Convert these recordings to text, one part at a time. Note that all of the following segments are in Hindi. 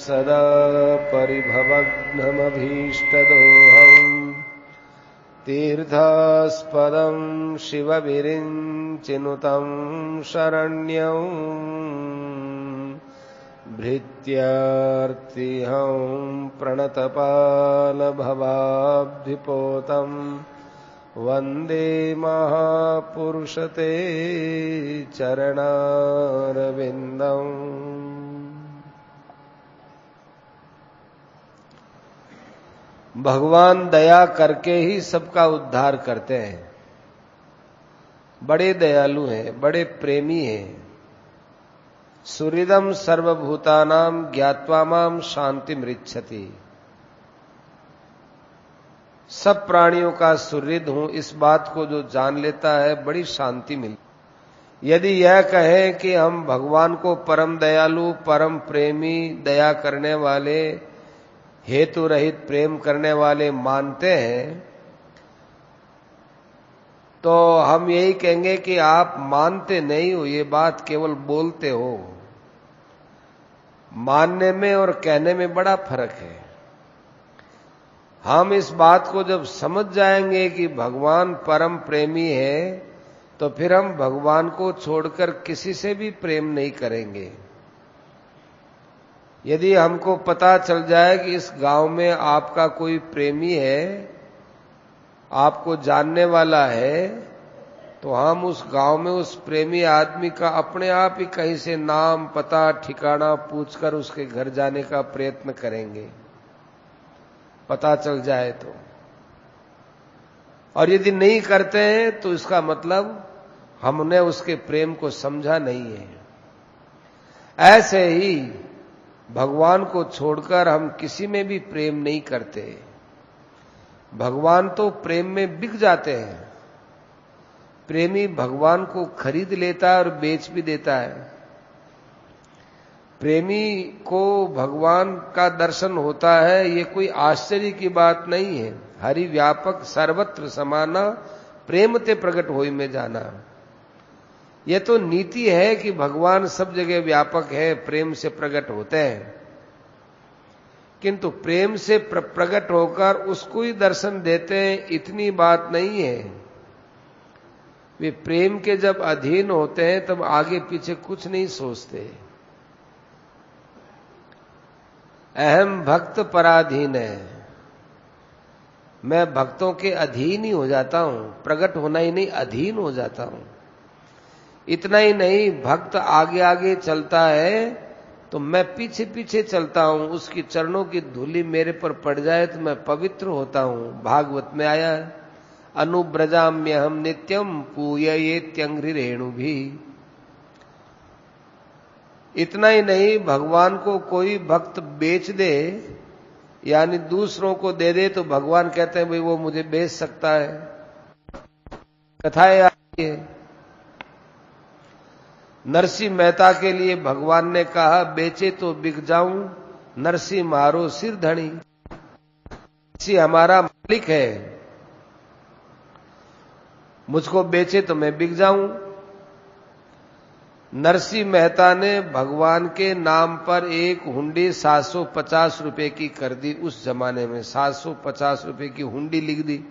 सदा परिभवग्नमभीष्टदोहम् तीर्थास्पदं शिवविरिञ्चिनुतं शरण्यं भृत्यार्तिहं प्रणतपालभवाब्धिपोतं वन्दे महापुरुषते चरणारविन्दम्। भगवान दया करके ही सबका उद्धार करते हैं। बड़े दयालु हैं, बड़े प्रेमी हैं। सुहृदं सर्वभूतानां ज्ञात्वा मां शांतिम ऋच्छति। सब प्राणियों का सुहृद हूं, इस बात को जो जान लेता है बड़ी शांति मिलती। यदि यह कहें कि हम भगवान को परम दयालु, परम प्रेमी, दया करने वाले, हेतु रहित प्रेम करने वाले मानते हैं, तो हम यही कहेंगे कि आप मानते नहीं हो, ये बात केवल बोलते हो। मानने में और कहने में बड़ा फर्क है। हम इस बात को जब समझ जाएंगे कि भगवान परम प्रेमी है, तो फिर हम भगवान को छोड़कर किसी से भी प्रेम नहीं करेंगे। यदि हमको पता चल जाए कि इस गांव में आपका कोई प्रेमी है, आपको जानने वाला है, तो हम उस गांव में उस प्रेमी आदमी का अपने आप ही कहीं से नाम, पता, ठिकाना पूछकर उसके घर जाने का प्रयत्न करेंगे, पता चल जाए तो। और यदि नहीं करते हैं तो इसका मतलब हमने उसके प्रेम को समझा नहीं है। ऐसे ही भगवान को छोड़कर हम किसी में भी प्रेम नहीं करते। भगवान तो प्रेम में बिक जाते हैं। प्रेमी भगवान को खरीद लेता है और बेच भी देता है। प्रेमी को भगवान का दर्शन होता है, ये कोई आश्चर्य की बात नहीं है। हरि व्यापक सर्वत्र समाना, प्रेम ते प्रकट होई में जाना। यह तो नीति है कि भगवान सब जगह व्यापक है, प्रेम से प्रकट होते हैं, किंतु प्रेम से प्रकट होकर उसको ही दर्शन देते हैं, इतनी बात नहीं है। वे प्रेम के जब अधीन होते हैं तब आगे पीछे कुछ नहीं सोचते। अहम भक्त पराधीन है, मैं भक्तों के अधीन ही हो जाता हूं, प्रकट होना ही नहीं, अधीन हो जाता हूं। इतना ही नहीं, भक्त आगे आगे चलता है तो मैं पीछे पीछे चलता हूं। उसकी चरणों की धूलि मेरे पर पड़ जाए तो मैं पवित्र होता हूं। भागवत में आया है, अनुब्रजाम्यहम नित्यम पूययेत्यंघ्रि रेणु भी। इतना ही नहीं, भगवान को कोई भक्त बेच दे, यानी दूसरों को दे दे, तो भगवान कहते हैं भाई वो मुझे बेच सकता है। कथाएं आती है। नरसिंह मेहता के लिए भगवान ने कहा, बेचे तो बिक जाऊं, नरसिंह मारो सिर धनी। नरसिंह हमारा मालिक है, मुझको बेचे तो मैं बिक जाऊं। नरसिंह मेहता ने भगवान के नाम पर एक हुंडी 750 रुपए की कर दी। उस जमाने में 750 रुपए की हुंडी लिख दी।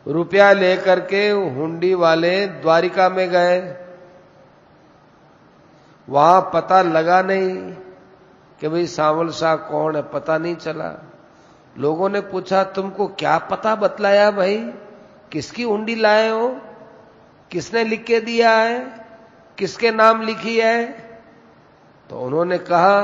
रुपया लेकर के हुंडी वाले द्वारिका में गए। वहां पता लगा नहीं कि भाई सांवल शाह कौन है, पता नहीं चला। लोगों ने पूछा, तुमको क्या पता बतलाया भाई, किसकी हुंडी लाए हो, किसने लिख के दिया है, किसके नाम लिखी है? तो उन्होंने कहा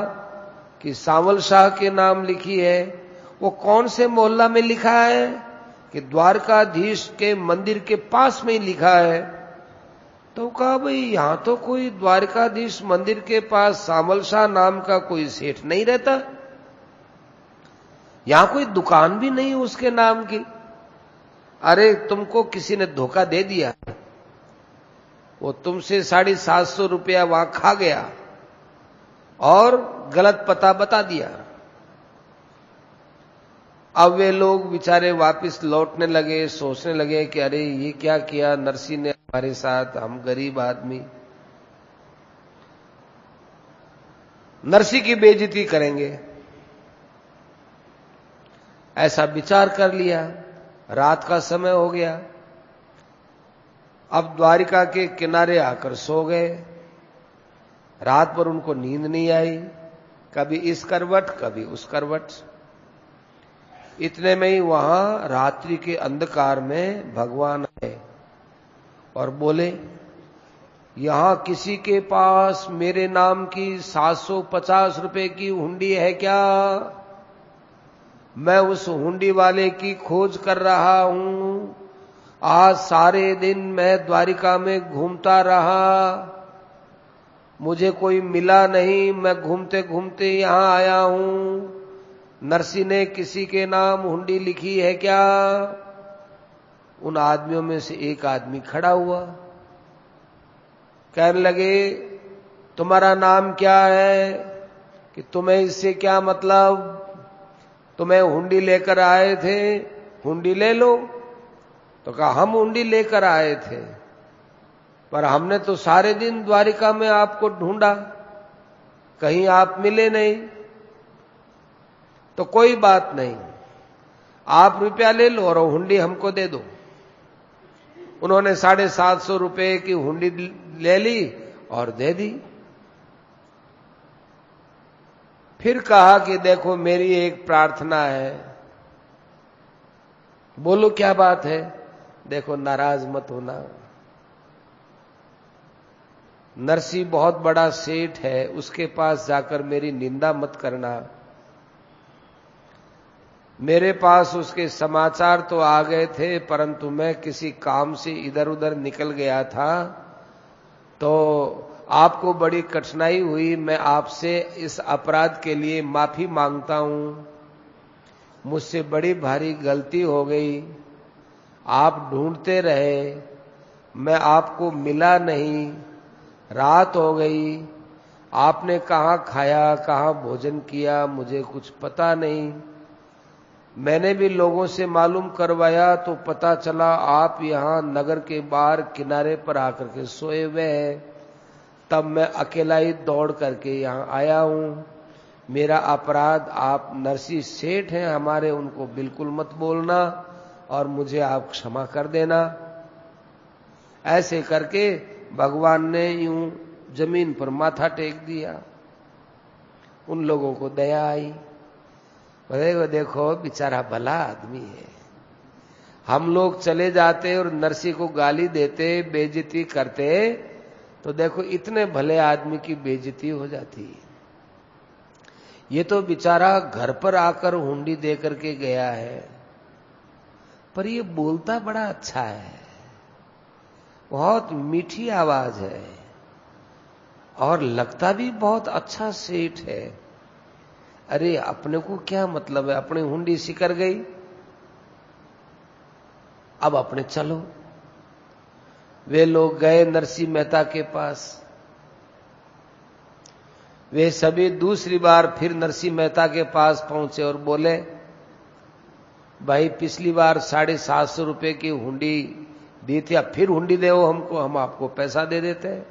कि सांवल शाह के नाम लिखी है। वो कौन से मोहल्ला में लिखा है? कि द्वारकाधीश के मंदिर के पास में ही लिखा है। तो कहा भाई यहां तो कोई द्वारकाधीश मंदिर के पास सांवल शाह नाम का कोई सेठ नहीं रहता, यहां कोई दुकान भी नहीं उसके नाम की। अरे तुमको किसी ने धोखा दे दिया, वो तुमसे 750 रुपया वहां खा गया और गलत पता बता दिया। अब वे लोग बेचारे वापस लौटने लगे, सोचने लगे कि अरे ये क्या किया नरसिंह ने हमारे साथ, हम गरीब आदमी। नरसी की बेइज्जती करेंगे। ऐसा विचार कर लिया। रात का समय हो गया। अब द्वारिका के किनारे आकर सो गए। रात भर उनको नींद नहीं आई, कभी इस करवट कभी उस करवट। इतने में ही वहां रात्रि के अंधकार में भगवान आए और बोले, यहां किसी के पास मेरे नाम की 750 रुपए की हुंडी है क्या? मैं उस हुंडी वाले की खोज कर रहा हूं। आज सारे दिन मैं द्वारिका में घूमता रहा, मुझे कोई मिला नहीं। मैं घूमते घूमते यहां आया हूं। नरसी ने किसी के नाम हुंडी लिखी है क्या? उन आदमियों में से एक आदमी खड़ा हुआ, कहने लगे, तुम्हारा नाम क्या है? कि तुम्हें इससे क्या मतलब? तुम्हें हुंडी लेकर आए थे, हुंडी ले लो। तो कहा, हम हुंडी लेकर आए थे, पर हमने तो सारे दिन द्वारिका में आपको ढूंढा, कहीं आप मिले नहीं। तो कोई बात नहीं, आप रुपया ले लो और हुंडी हमको दे दो। उन्होंने 750 रुपए की हुंडी ले ली और दे दी। फिर कहा कि देखो, मेरी एक प्रार्थना है। बोलो क्या बात है? देखो, नाराज मत होना। नरसी बहुत बड़ा सेठ है, उसके पास जाकर मेरी निंदा मत करना। मेरे पास उसके समाचार तो आ गए थे, परंतु मैं किसी काम से इधर उधर निकल गया था, तो आपको बड़ी कठिनाई हुई। मैं आपसे इस अपराध के लिए माफी मांगता हूं। मुझसे बड़ी भारी गलती हो गई। आप ढूंढते रहे, मैं आपको मिला नहीं। रात हो गई, आपने कहां खाया, कहां भोजन किया, मुझे कुछ पता नहीं। मैंने भी लोगों से मालूम करवाया तो पता चला आप यहां नगर के बाहर किनारे पर आकर के सोए हुए हैं। तब मैं अकेला ही दौड़ करके यहां आया हूं। मेरा अपराध, आप नरसी सेठ हैं हमारे, उनको बिल्कुल मत बोलना और मुझे आप क्षमा कर देना। ऐसे करके भगवान ने यूं जमीन पर माथा टेक दिया। उन लोगों को दया आई, बोले, देखो बेचारा भला आदमी है। हम लोग चले जाते और नरसी को गाली देते, बेइज्जती करते, तो देखो इतने भले आदमी की बेइज्जती हो जाती। ये तो बेचारा घर पर आकर हुंडी दे करके गया है, पर ये बोलता बड़ा अच्छा है, बहुत मीठी आवाज है और लगता भी बहुत अच्छा सेठ है। अरे अपने को क्या मतलब है, अपनी हुंडी सिकर गई, अब अपने चलो। वे लोग गए नरसी मेहता के पास। वे सभी दूसरी बार फिर नरसी मेहता के पास पहुंचे और बोले, भाई पिछली बार 750 रुपए की हुंडी दी थी, अब फिर हुंडी दे हमको, हम आपको पैसा दे देते हैं।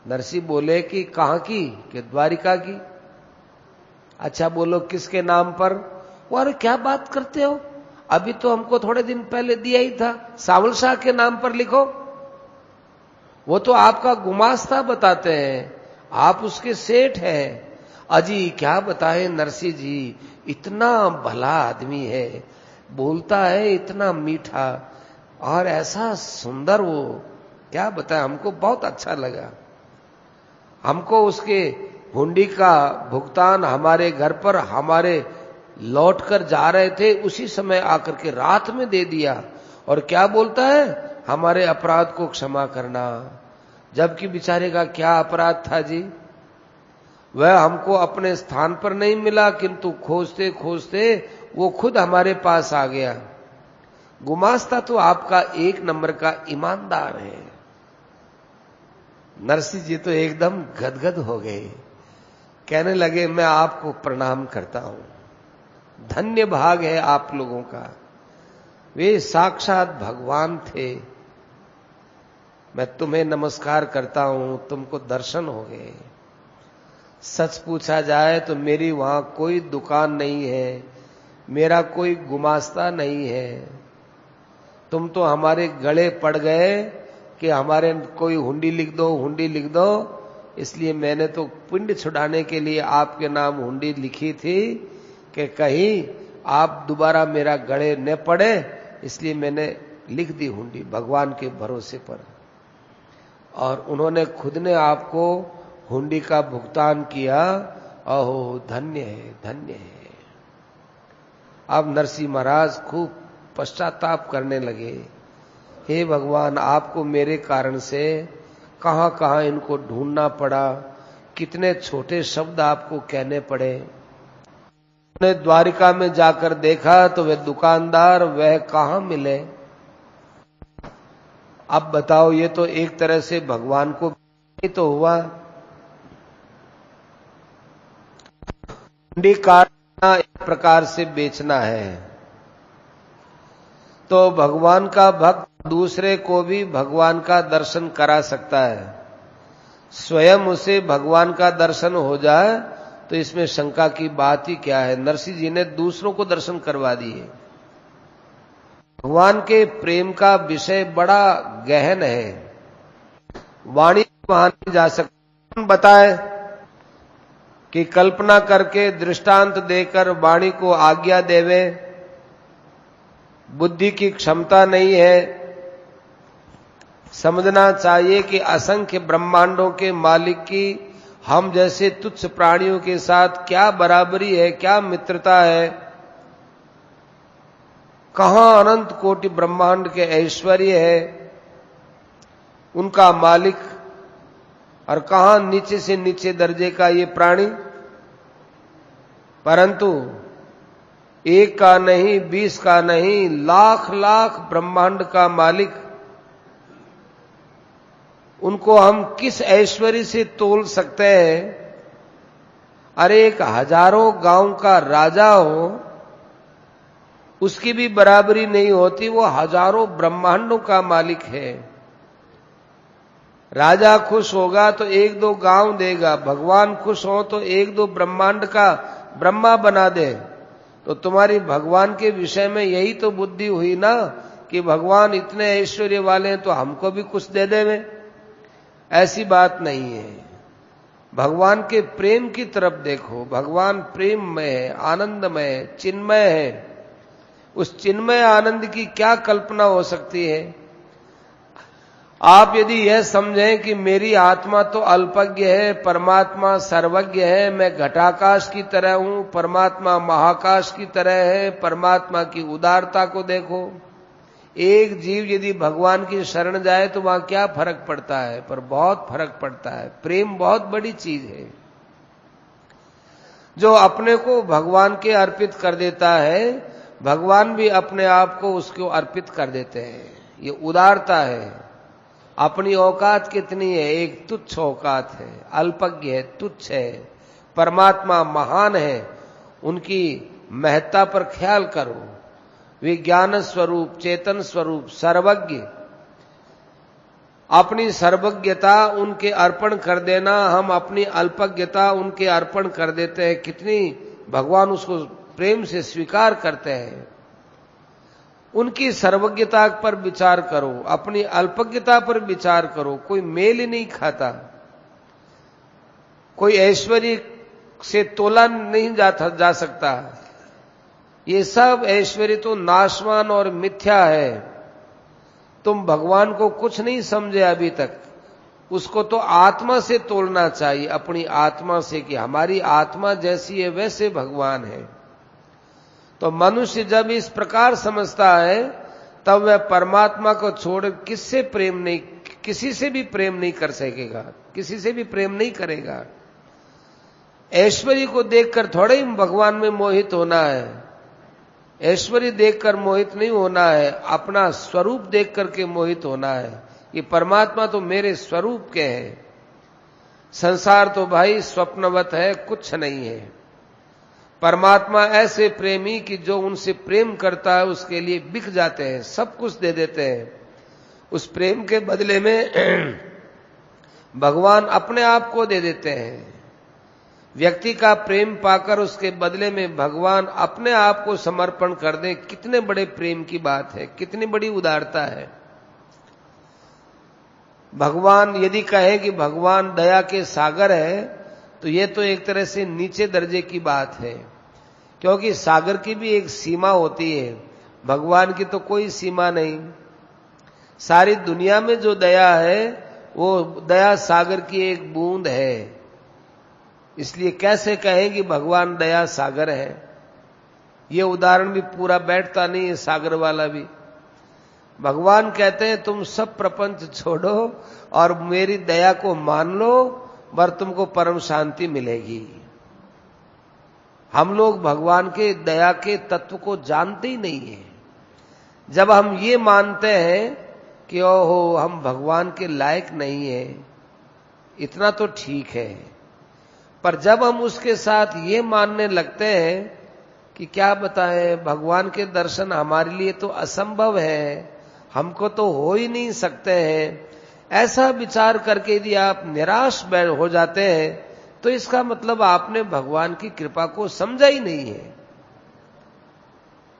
नरसी बोले कि कहां की? कि द्वारिका की। अच्छा बोलो किसके नाम पर? वो, अरे क्या बात करते हो, अभी तो हमको थोड़े दिन पहले दिया ही था, सावल शाह के नाम पर लिखो। वो तो आपका गुमास्ता बताते हैं, आप उसके सेठ हैं। अजी क्या बताए नरसी जी, इतना भला आदमी है, बोलता है इतना मीठा और ऐसा सुंदर, वो क्या बताए, हमको बहुत अच्छा लगा। हमको उसके हुंडी का भुगतान हमारे घर पर हमारे लौट कर जा रहे थे, उसी समय आकर के रात में दे दिया। और क्या बोलता है, हमारे अपराध को क्षमा करना। जबकि बेचारे का क्या अपराध था जी, वह हमको अपने स्थान पर नहीं मिला, किंतु खोजते खोजते वो खुद हमारे पास आ गया। गुमास्ता तो आपका एक नंबर का ईमानदार है। नरसी जी तो एकदम गदगद हो गए, कहने लगे, मैं आपको प्रणाम करता हूं, धन्य भाग है आप लोगों का, वे साक्षात भगवान थे। मैं तुम्हें नमस्कार करता हूं, तुमको दर्शन हो गए। सच पूछा जाए तो मेरी वहां कोई दुकान नहीं है, मेरा कोई गुमास्ता नहीं है। तुम तो हमारे गले पड़ गए कि हमारे कोई हुंडी लिख दो, हुंडी लिख दो। इसलिए मैंने तो पिंड छुड़ाने के लिए आपके नाम हुंडी लिखी थी कि कहीं आप दोबारा मेरा गले न पड़े, इसलिए मैंने लिख दी हुंडी भगवान के भरोसे पर। और उन्होंने खुद ने आपको हुंडी का भुगतान किया। अहो धन्य है, धन्य है। अब नरसिंह महाराज खूब पश्चाताप करने लगे। हे भगवान, आपको मेरे कारण से कहां कहां इनको ढूंढना पड़ा, कितने छोटे शब्द आपको कहने पड़े। उन्होंने द्वारिका में जाकर देखा तो वे दुकानदार वह कहां मिले। अब बताओ, ये तो एक तरह से भगवान को ही तो हुआ। हुंडी काटना एक प्रकार से बेचना है। तो भगवान का भक्त दूसरे को भी भगवान का दर्शन करा सकता है। स्वयं उसे भगवान का दर्शन हो जाए तो इसमें शंका की बात ही क्या है। नरसिंह जी ने दूसरों को दर्शन करवा दिए। भगवान के प्रेम का विषय बड़ा गहन है, वाणी वहां नहीं जा सकती। बताए कि कल्पना करके दृष्टांत देकर वाणी को आज्ञा देवे, बुद्धि की क्षमता नहीं है। समझना चाहिए कि असंख्य ब्रह्मांडों के मालिक की हम जैसे तुच्छ प्राणियों के साथ क्या बराबरी है, क्या मित्रता है। कहां अनंत कोटि ब्रह्मांड के ऐश्वर्य है उनका मालिक, और कहां नीचे से नीचे दर्जे का ये प्राणी। परंतु एक का नहीं, 20 का नहीं, लाख लाख ब्रह्मांड का मालिक, उनको हम किस ऐश्वर्य से तोल सकते हैं। अरे एक हजारों गांव का राजा हो, उसकी भी बराबरी नहीं होती। वो हजारों ब्रह्मांडों का मालिक है। राजा खुश होगा तो एक दो गांव देगा, भगवान खुश हो तो एक दो ब्रह्मांड का ब्रह्मा बना दे। तो तुम्हारी भगवान के विषय में यही तो बुद्धि हुई ना कि भगवान इतने ऐश्वर्य वाले हैं तो हमको भी कुछ दे देवे। ऐसी बात नहीं है। भगवान के प्रेम की तरफ देखो। भगवान प्रेम में है, आनंदमय है, चिन्मय है। उस चिन्मय आनंद की क्या कल्पना हो सकती है। आप यदि यह समझें कि मेरी आत्मा तो अल्पज्ञ है, परमात्मा सर्वज्ञ है, मैं घटाकाश की तरह हूं, परमात्मा महाकाश की तरह है, परमात्मा की उदारता को देखो। एक जीव यदि भगवान की शरण जाए तो वहां क्या फर्क पड़ता है, पर बहुत फर्क पड़ता है। प्रेम बहुत बड़ी चीज है। जो अपने को भगवान के अर्पित कर देता है, भगवान भी अपने आप को उसको अर्पित कर देते हैं। ये उदारता है। अपनी औकात कितनी है, एक तुच्छ औकात है, अल्पज्ञ है, तुच्छ है। परमात्मा महान है, उनकी महत्ता पर ख्याल करो। विज्ञान स्वरूप, चेतन स्वरूप, सर्वज्ञ, अपनी सर्वज्ञता उनके अर्पण कर देना। हम अपनी अल्पज्ञता उनके अर्पण कर देते हैं। कितनी भगवान उसको प्रेम से स्वीकार करते हैं। उनकी सर्वज्ञता पर विचार करो, अपनी अल्पज्ञता पर विचार करो। कोई मेल ही नहीं खाता। कोई ऐश्वर्य से तोला नहीं जा सकता। ये सब ऐश्वर्य तो नाशवान और मिथ्या है। तुम भगवान को कुछ नहीं समझे अभी तक। उसको तो आत्मा से तोलना चाहिए, अपनी आत्मा से, कि हमारी आत्मा जैसी है वैसे भगवान है। तो मनुष्य जब इस प्रकार समझता है तब वह परमात्मा को छोड़ किससे प्रेम नहीं, किसी से भी प्रेम नहीं कर सकेगा, किसी से भी प्रेम नहीं करेगा। ऐश्वर्य को देखकर थोड़े ही भगवान में मोहित होना है। ऐश्वर्य देखकर मोहित नहीं होना है, अपना स्वरूप देख करके मोहित होना है कि परमात्मा तो मेरे स्वरूप के हैं। संसार तो भाई स्वप्नवत है, कुछ नहीं है। परमात्मा ऐसे प्रेमी कि जो उनसे प्रेम करता है उसके लिए बिक जाते हैं, सब कुछ दे देते हैं। उस प्रेम के बदले में भगवान अपने आप को दे देते हैं। व्यक्ति का प्रेम पाकर उसके बदले में भगवान अपने आप को समर्पण कर दें, कितने बड़े प्रेम की बात है, कितनी बड़ी उदारता है। भगवान यदि कहें कि भगवान दया के सागर है, तो यह तो एक तरह से नीचे दर्जे की बात है, क्योंकि सागर की भी एक सीमा होती है, भगवान की तो कोई सीमा नहीं। सारी दुनिया में जो दया है वो दया सागर की एक बूंद है। इसलिए कैसे कहें कि भगवान दया सागर है? ये उदाहरण भी पूरा बैठता नहीं है, सागर वाला भी। भगवान कहते हैं तुम सब प्रपंच छोड़ो और मेरी दया को मान लो, पर तुमको परम शांति मिलेगी। हम लोग भगवान के दया के तत्व को जानते ही नहीं है। जब हम ये मानते हैं कि ओहो हम भगवान के लायक नहीं है, इतना तो ठीक है, पर जब हम उसके साथ ये मानने लगते हैं कि क्या बताएं, भगवान के दर्शन हमारे लिए तो असंभव है, हमको तो हो ही नहीं सकते हैं, ऐसा विचार करके यदि आप निराश हो जाते हैं, तो इसका मतलब आपने भगवान की कृपा को समझा ही नहीं है।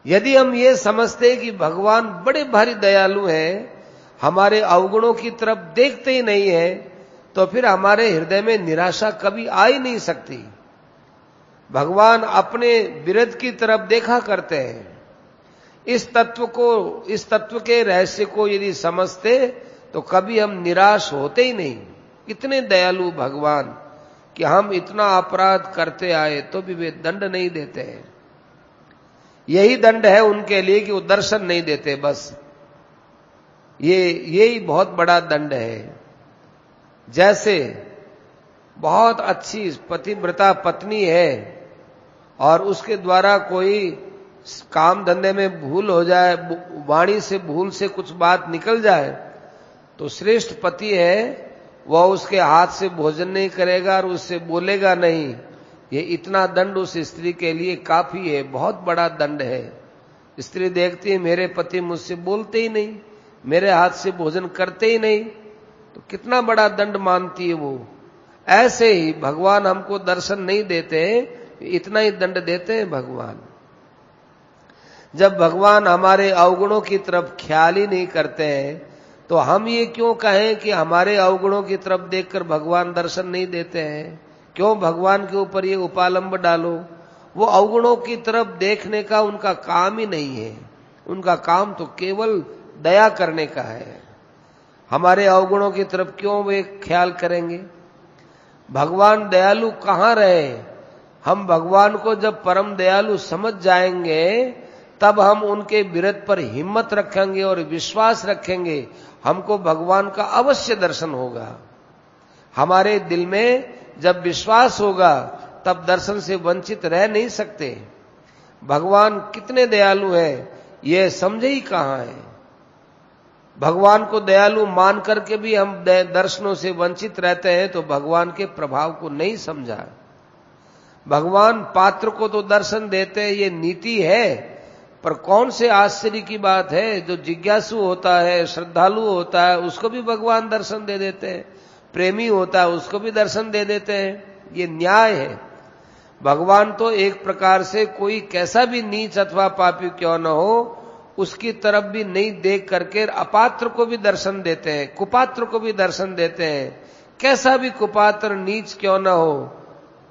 यदि हम ये समझते कि भगवान बड़े भारी दयालु हैं, हमारे अवगुणों की तरफ देखते ही नहीं है, तो फिर हमारे हृदय में निराशा कभी आ ही नहीं सकती। भगवान अपने विरध की तरफ देखा करते हैं। इस तत्व के रहस्य को यदि समझते तो कभी हम निराश होते ही नहीं। इतने दयालु भगवान कि हम इतना अपराध करते आए तो भी वे दंड नहीं देते हैं। यही दंड है उनके लिए कि वो दर्शन नहीं देते, बस यही बहुत बड़ा दंड है। जैसे बहुत अच्छी पतिव्रता पत्नी है और उसके द्वारा कोई काम धंधे में भूल हो जाए, वाणी से भूल से कुछ बात निकल जाए, तो श्रेष्ठ पति है वह उसके हाथ से भोजन नहीं करेगा और उससे बोलेगा नहीं। ये इतना दंड उस स्त्री के लिए काफी है, बहुत बड़ा दंड है। स्त्री देखती है मेरे पति मुझसे बोलते ही नहीं, मेरे हाथ से भोजन करते ही नहीं, तो कितना बड़ा दंड मानती है वो। ऐसे ही भगवान हमको दर्शन नहीं देते, इतना ही दंड देते हैं भगवान। जब भगवान हमारे अवगुणों की तरफ ख्याल ही नहीं करते हैं, तो हम ये क्यों कहें कि हमारे अवगुणों की तरफ देखकर भगवान दर्शन नहीं देते हैं? क्यों भगवान के ऊपर ये उपालंब डालो? वो अवगुणों की तरफ देखने का उनका काम ही नहीं है। उनका काम तो केवल दया करने का है। हमारे अवगुणों की तरफ क्यों वे ख्याल करेंगे? भगवान दयालु कहां रहे? हम भगवान को जब परम दयालु समझ जाएंगे, तब हम उनके विरध पर हिम्मत रखेंगे और विश्वास रखेंगे, हमको भगवान का अवश्य दर्शन होगा। हमारे दिल में जब विश्वास होगा, तब दर्शन से वंचित रह नहीं सकते। भगवान कितने दयालु हैं, ये समझे ही कहां है। भगवान को दयालु मान करके भी हम दर्शनों से वंचित रहते हैं, तो भगवान के प्रभाव को नहीं समझा। भगवान पात्र को तो दर्शन देते हैं, ये नीति है, पर कौन से आश्चर्य की बात है, जो जिज्ञासु होता है, श्रद्धालु होता है, उसको भी भगवान दर्शन दे देते हैं। प्रेमी होता है उसको भी दर्शन दे देते हैं। ये न्याय है। भगवान तो एक प्रकार से कोई कैसा भी नीच अथवा पापी क्यों न हो, उसकी तरफ भी नहीं देख करके अपात्र को भी दर्शन देते हैं, कुपात्र को भी दर्शन देते हैं। कैसा भी कुपात्र नीच क्यों न हो,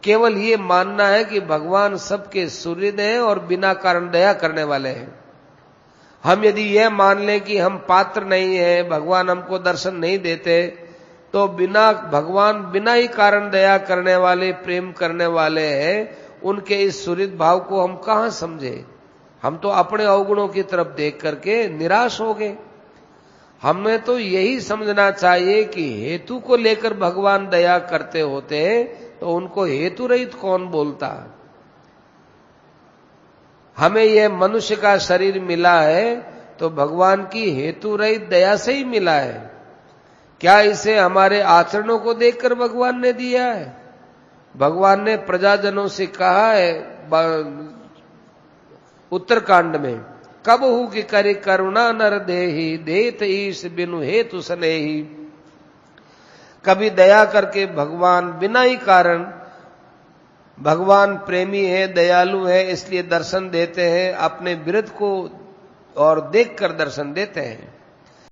केवल ये मानना है कि भगवान सबके सुहृदय हैं और बिना कारण दया करने वाले हैं। हम यदि यह मान लें कि हम पात्र नहीं हैं, भगवान हमको दर्शन नहीं देते, तो भगवान बिना ही कारण दया करने वाले, प्रेम करने वाले हैं, उनके इस सुहृद भाव को हम कहां समझे? हम तो अपने अवगुणों की तरफ देख करके निराश हो गए। हमें तो यही समझना चाहिए कि हेतु को लेकर भगवान दया करते होते, तो उनको हेतु रहित कौन बोलता? हमें यह मनुष्य का शरीर मिला है तो भगवान की हेतु रहित दया से ही मिला है। क्या इसे हमारे आचरणों को देखकर भगवान ने दिया है? भगवान ने प्रजाजनों से कहा है उत्तरकांड में, कब हु कि करे करुणा नर देहि, देत ईश बिनु हेतु स्नेही। कभी दया करके भगवान बिना ही कारण भगवान प्रेमी है, दयालु है, इसलिए दर्शन देते हैं, अपने विरध को और देखकर दर्शन देते हैं।